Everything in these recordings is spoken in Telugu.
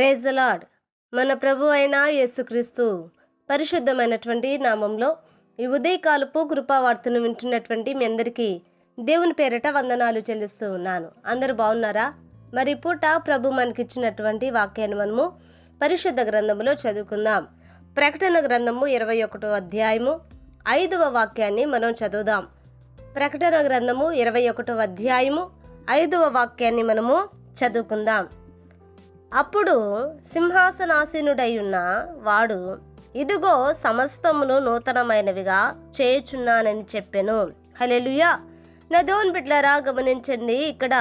Praise the lord. మన ప్రభు అయిన యేసుక్రీస్తు పరిశుద్ధమైనటువంటి నామంలో ఈ ఉదయకాలపు కృపావార్తను వింటున్నటువంటి మీ అందరికీ దేవుని పేరిట వందనాలు చెల్లిస్తూ ఉన్నాను. అందరూ బాగున్నారా? మరి పూట ప్రభు మనకిచ్చినటువంటి వాక్యాన్ని మనము పరిశుద్ధ గ్రంథములో చదువుకుందాం. ప్రకటన గ్రంథము 21వ అధ్యాయము 5వ వాక్యాన్ని మనం చదువుదాం. ప్రకటన గ్రంథము 21వ అధ్యాయము 5వ వాక్యాన్ని మనము చదువుకుందాం. అప్పుడు సింహాసనాసీనుడై ఉన్న వాడు, ఇదిగో సమస్తమును నూతనమైనవిగా చేయుచున్నానని చెప్పెను. హల్లెలూయా. నా దేవుని బిడ్డలారా, గమనించండి. ఇక్కడ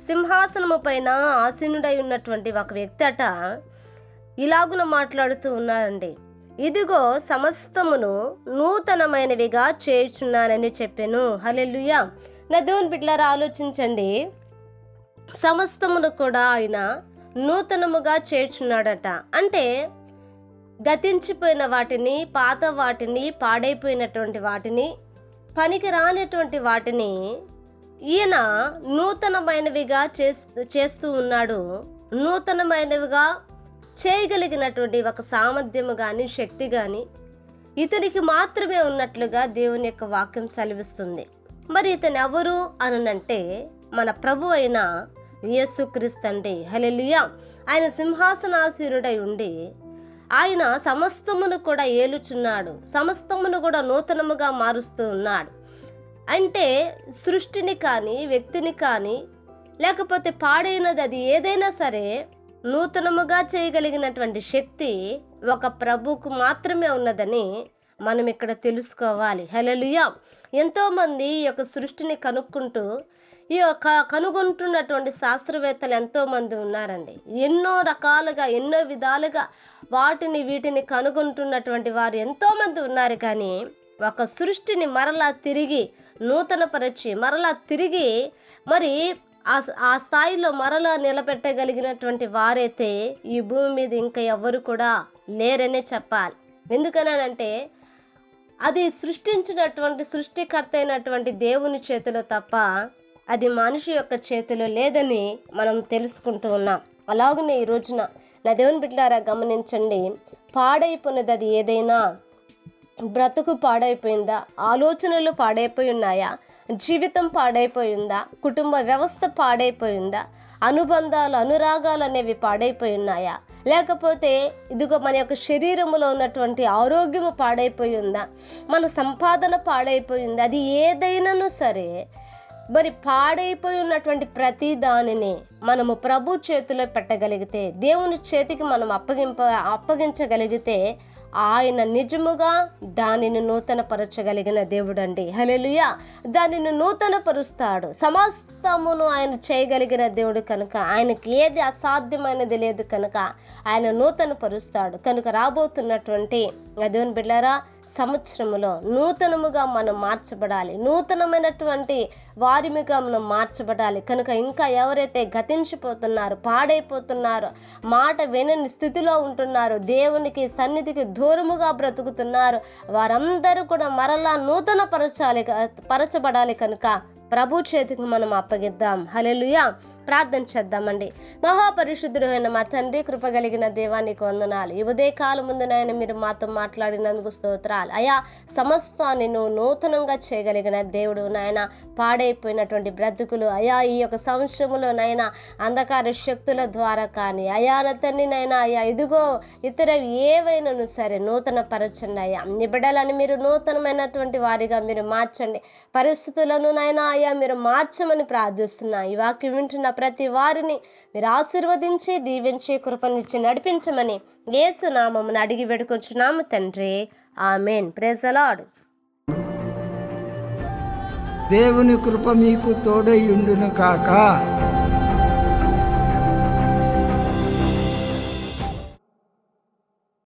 సింహాసనము పైన ఆసీనుడై ఉన్నటువంటి ఒక వ్యక్తి అట ఇలాగున మాట్లాడుతూ ఉన్నారండి. ఇదిగో సమస్తమును నూతనమైనవిగా చేయుచున్నానని చెప్పెను. హల్లెలూయా. నా దేవుని బిడ్డలారా, ఆలోచించండి. సమస్తమును కూడా ఆయన నూతనముగా చేర్చున్నాడట. అంటే గతించిపోయిన వాటిని, పాత వాటిని, పాడైపోయినటువంటి వాటిని, పనికి రానటువంటి వాటిని ఈయన నూతనమైనవిగా చేస్తూ ఉన్నాడు. నూతనమైనవిగా చేయగలిగినటువంటి ఒక సామర్థ్యము కానీ, శక్తి కానీ ఇతనికి మాత్రమే ఉన్నట్లుగా దేవుని యొక్క వాక్యం సెలవిస్తుంది. మరి ఇతను ఎవరు అనంటే మన ప్రభు అయిన యేసుక్రీస్తు అండి. హల్లెలూయా. ఆయన సింహాసనాసీనుడై ఉండి ఆయన సమస్తమును కూడా ఏలుచున్నాడు. సమస్తమును కూడా నూతనముగా మారుస్తూ ఉన్నాడు. అంటే సృష్టిని కానీ, వ్యక్తిని కానీ, లేకపోతే పాడైనది అది ఏదైనా సరే నూతనముగా చేయగలిగినటువంటి శక్తి ఒక ప్రభువుకు మాత్రమే ఉన్నదని మనం ఇక్కడ తెలుసుకోవాలి. హల్లెలూయా. ఎంతోమంది ఈ యొక్క సృష్టిని కనుక్కుంటూ ఈ యొక్క కనుగొంటున్నటువంటి శాస్త్రవేత్తలు ఎంతోమంది ఉన్నారండి. ఎన్నో రకాలుగా, ఎన్నో విధాలుగా వీటిని కనుగొంటున్నటువంటి వారు ఎంతోమంది ఉన్నారు. కానీ ఒక సృష్టిని మరలా తిరిగి నూతనపరిచి, మరలా తిరిగి మరి ఆ స్థాయిలో మరలా నిలబెట్టగలిగినటువంటి వారైతే ఈ భూమి మీద ఇంకా ఎవరు కూడా లేరనే చెప్పాలి. ఎందుకనంటే అది సృష్టించినటువంటి సృష్టికర్త అయినటువంటి దేవుని చేతిలో తప్ప అది మనిషి యొక్క చేతిలో లేదని మనం తెలుసుకుంటూ ఉన్నాం. అలాగనే ఈ రోజున నా దేవుని బిడ్డలారా, గమనించండి. పాడైపోయినది అది ఏదైనా, బ్రతుకు పాడైపోయిందా, ఆలోచనలు పాడైపోయి ఉన్నాయా, జీవితం పాడైపోయిందా, కుటుంబ వ్యవస్థ పాడైపోయిందా, అనుబంధాలు, అనురాగాలు అనేవి పాడైపోయి ఉన్నాయా, లేకపోతే ఇదిగో మన యొక్క శరీరములో ఉన్నటువంటి ఆరోగ్యము పాడైపోయి ఉందా, మన సంపాదన పాడైపోయిందా, అది ఏదైనాను సరే మరి పాడైపోయి ఉన్నటువంటి ప్రతి దానిని మనము ప్రభు చేతిలో పెట్టగలిగితే, దేవుని చేతికి మనం అప్పగించగలిగితే ఆయన నిజముగా దానిని నూతనపరచగలిగిన దేవుడండి. హల్లెలూయా. దానిని నూతనపరుస్తాడు. సమస్తమును ఆయన చేయగలిగిన దేవుడు కనుక ఆయనకి ఏది అసాధ్యమైనది లేదు కనుక ఆయన నూతనపరుస్తాడు. కనుక రాబోతున్నటువంటి దేవుని బిడ్డలారా, సంవత్సరములో నూతనముగా మనం మార్చబడాలి. నూతనమైనటువంటి వారిమిగా మనం మార్చబడాలి. కనుక ఇంకా ఎవరైతే గతించిపోతున్నారో, పాడైపోతున్నారో, మాట వినని స్థితిలో ఉంటున్నారో, దేవునికి సన్నిధికి దూరముగా బ్రతుకుతున్నారు, వారందరూ కూడా మరలా పరచబడాలి. కనుక ప్రభు చేతికి మనం అప్పగిద్దాం. హల్లెలూయా. ప్రార్థన చేద్దామండి. మహాపరిశుద్ధుడైన మా తండ్రి, కృపగలిగిన దేవానికి వందనాలు. ఈ ఉదయకాలం ముందు నాయన మీరు మాతో మాట్లాడినందుకు స్తోత్రాలు. అయా, సమస్తాన్ని నువ్వు నూతనంగా చేయగలిగిన దేవుడు నాయన. పాడైపోయినటువంటి బ్రతుకులు అయా ఈ యొక్క సంవత్సరములో నైనా అంధకార శక్తుల ద్వారా కానీ అయా తండ్రి నైనా అయా ఇదిగో ఇతర ఏవైనాను సరే నూతన పరచండి అయ్యా. నీ బిడ్డలని మీరు నూతనమైనటువంటి వారిగా మీరు మార్చండి. పరిస్థితులను నైనా అయ్యా మీరు మార్చమని ప్రార్థిస్తున్నా. ఈ వాక్యం వింటున్న ప్రతి వారిని మీరు ఆశీర్వదించి, దీవించి, కృపనిచ్చి నడిపించమని యేసు నామమున అడిగి వేడుకొంచున్నాము తండ్రి. ఆమేన్. Praise the lord. దేవుని కృప మీకు తోడై ఉండును కాక.